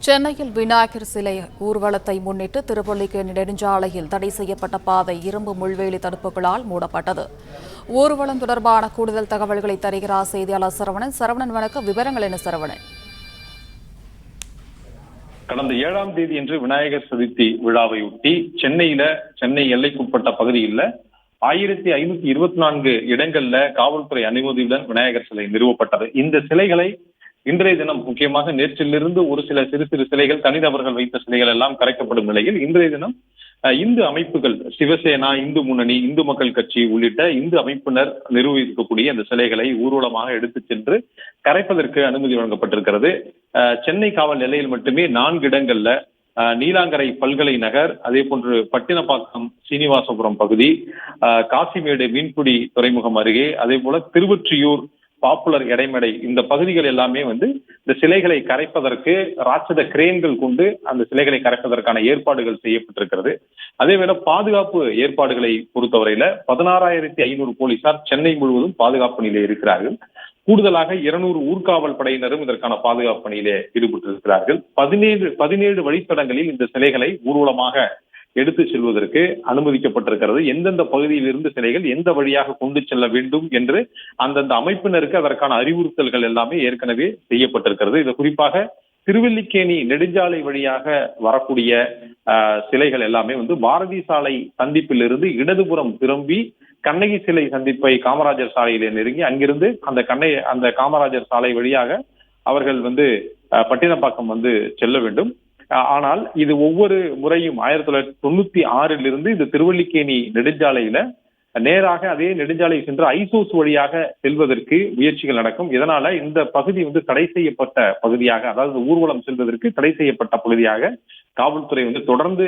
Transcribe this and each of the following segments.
சென்னையில் விநாயகர் சிலை ஊர்வலத்தை முன்னிட்டு திருவல்லிக்கேணி நெடுஞ்சாலையில் தடை செய்யப்பட்ட பாதை இரும்பு முள்வேலி தடுப்புகளால் மூடப்பட்டது. ஊர்வலம் தொடர்பான கூடுதல் தகவல்களை தருகிறார் செய்தியாளர் சரவணன். சரவணன், வணக்கம். விவரங்கள் என்ன சரவணன்? கடந்த 7ஆம் தேதி என்று விநாயகர் சதுர்த்தி விழாவையொட்டி சென்னை எல்லைக்குட்பட்ட பகுதியில் 1524 இடங்கள்ல காவல்துறை அனுமதியுடன் விநாயகர் சிலை நிறுவப்பட்டது. இந்த சிலைகளை இன்றைய தினம், முக்கியமாக நேற்றிலிருந்து ஒரு சில சிறு சிலைகள், தனிநபர்கள் வைத்த சிலைகள் எல்லாம் கரைக்கப்படும் நிலையில் இன்றைய தினம் இந்து அமைப்புகள், சிவசேனா, இந்து முன்னணி, இந்து மக்கள் கட்சி உள்ளிட்ட இந்து அமைப்பினர் நிர்வகிக்கக்கூடிய இந்த சிலைகளை ஊர்வலமாக எடுத்துச் சென்று கரைப்பதற்கு அனுமதி வழங்கப்பட்டிருக்கிறது. சென்னை காவல் எல்லையில் மட்டுமே 4 இடங்கள்ல நீலாங்கரை பல்கலை நகர், அதே போன்று பட்டினப்பாக்கம் சீனிவாசபுரம் பகுதி, காசிமேடு மீன்பிடி துறைமுகம் அருகே, அதே போல திருவொற்றியூர் பாப்புலர் எடைமடை, இந்த பகுதிகள் எல்லாமே இந்த சிலைகளை கரைப்பதற்கு ராட்சத கிரேன்கள் கொண்டு அந்த சிலைகளை கரைப்பதற்கான ஏற்பாடுகள் செய்யப்பட்டிருக்கிறது. அதேவேளை பாதுகாப்பு ஏற்பாடுகளை பொறுத்தவரையில 16,500 போலீசார் சென்னை முழுவதும் பாதுகாப்பு நிலையில் இருக்கிறார்கள். கூடுதலாக 200 ஊர்காவல் படையினரும் இதற்கான பாதுகாப்பு பணியிலே ஈடுபட்டிருக்கிறார்கள். 17 வழித்தடங்களில் இந்த சிலைகளை ஊர்வலமாக எடுத்து செல்வதற்கு அனுமதிக்கப்பட்டிருக்கிறது. எந்தெந்த பகுதியில் இருந்து சிலைகள் எந்த வழியாக கொண்டு செல்ல வேண்டும் என்று அந்தந்த அமைப்பினருக்கு அதற்கான அறிவுறுத்தல்கள் எல்லாமே ஏற்கனவே செய்யப்பட்டிருக்கிறது. இது குறிப்பாக திருவல்லிக்கேணி நெடுஞ்சாலை வழியாக வரக்கூடிய சிலைகள் எல்லாமே பாரதி சாலை சந்திப்பில் இருந்து இடதுபுறம் திரும்பி கண்ணகி சிலை சந்திப்பை காமராஜர் சாலையிலே நெருங்கி அங்கிருந்து அந்த காமராஜர் சாலை வழியாக அவர்கள் பட்டினப்பாக்கம் செல்ல வேண்டும். ஆனால் இது ஒவ்வொரு முறையும் 1996 இது திருவல்லிக்கேணி நெடுஞ்சாலையில நேராக அதே நெடுஞ்சாலை சென்று ஐசோஸ் வழியாக செல்வதற்கு முயற்சிகள் நடக்கும். இதனால இந்த பகுதி தடை செய்யப்பட்ட பகுதியாக, அதாவது ஊர்வலம் செல்வதற்கு தடை செய்யப்பட்ட பகுதியாக காவல்துறை தொடர்ந்து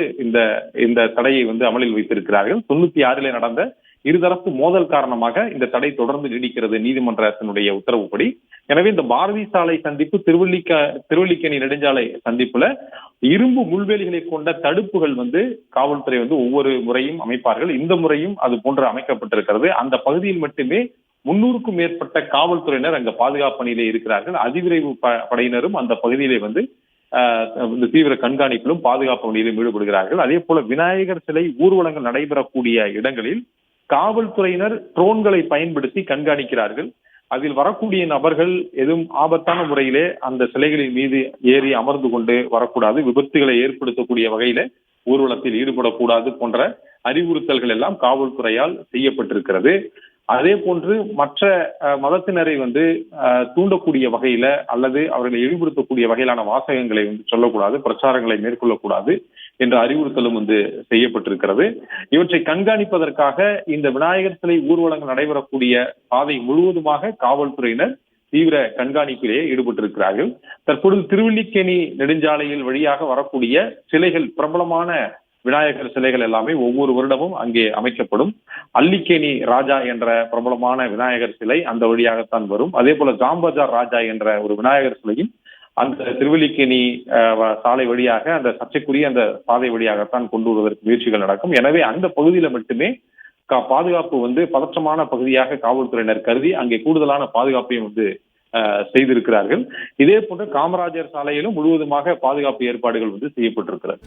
இந்த தடையை அமலில் வைத்திருக்கிறார்கள். 96 நடந்த இருதரப்பு மோதல் காரணமாக இந்த தடை தொடர்ந்து நீடிக்கிறது நீதிமன்றத்தினுடைய உத்தரவுப்படி. எனவே இந்த பாரதி சாலை சந்திப்பு திருவல்லிக்கேணி நெடுஞ்சாலை சந்திப்புல இரும்பு முள்வேலிகளை கொண்ட தடுப்புகள் காவல்துறை ஒவ்வொரு முறையும் அமைப்பார்கள். இந்த முறையும் அது போன்று அமைக்கப்பட்டிருக்கிறது. அந்த பகுதியில் மட்டுமே 300க்கும் மேற்பட்ட காவல்துறையினர் அங்க பாதுகாப்பு பணியிலே இருக்கிறார்கள். அதிவிரைவு படையினரும் அந்த பகுதியிலே தீவிர கண்காணிப்பிலும் பாதுகாப்பு பணியிலும் ஈடுபடுகிறார்கள். அதே போல விநாயகர் சிலை ஊர்வலங்கள் நடைபெறக்கூடிய இடங்களில் காவல்துறையினர் ட்ரோன்களை பயன்படுத்தி கண்காணிக்கிறார்கள். அதில் வரக்கூடிய நபர்கள் எதுவும் ஆபத்தான முறையிலே அந்த சிலைகளின் மீது ஏறி அமர்ந்து கொண்டு வரக்கூடாது, விபத்துகளை ஏற்படுத்தக்கூடிய வகையில ஊர்வலத்தில் ஈடுபடக்கூடாது போன்ற அறிவுறுத்தல்கள் எல்லாம் காவல்துறையால் செய்யப்பட்டிருக்கிறது. அதே போன்று மற்ற மதத்தினரை தூண்டக்கூடிய வகையில அல்லது அவர்களை இழிவுபடுத்தக்கூடிய வகையிலான வாசகங்களை சொல்லக்கூடாது, பிரச்சாரங்களை மேற்கொள்ளக்கூடாது என்ற அறிவுறுத்தலும் செய்யப்பட்டிருக்கிறது. இவற்றை கண்காணிப்பதற்காக இந்த விநாயகர் சிலை ஊர்வலங்கள் நடைபெறக்கூடிய பாதை முழுவதுமாக காவல்துறையினர் தீவிர கண்காணிப்பிலேயே ஈடுபட்டிருக்கிறார்கள். தற்பொழுது திருவல்லிக்கேணி நெடுஞ்சாலையில் வழியாக வரக்கூடிய சிலைகள், பிரபலமான விநாயகர் சிலைகள் எல்லாமே ஒவ்வொரு வருடமும் அங்கே அமைக்கப்படும். அல்லிக்கேணி ராஜா என்ற பிரபலமான விநாயகர் சிலை அந்த வழியாகத்தான் வரும். அதே போல ஜாம்பஜார் ராஜா என்ற ஒரு விநாயகர் சிலையும் அந்த திருவல்லிக்கேணி சாலை வழியாக, அந்த சர்ச்சைக்குரிய அந்த பாதை வழியாகத்தான் கொண்டு வருவதற்கு முயற்சிகள் நடக்கும். எனவே அந்த பகுதியில மட்டுமே பாதுகாப்பு பதற்றமான பகுதியாக காவல்துறையினர் கருதி அங்கே கூடுதலான பாதுகாப்பையும் செய்திருக்கிறார்கள். இதே போன்று காமராஜர் சாலையிலும் முழுவதுமாக பாதுகாப்பு ஏற்பாடுகள் செய்யப்பட்டிருக்கிறது.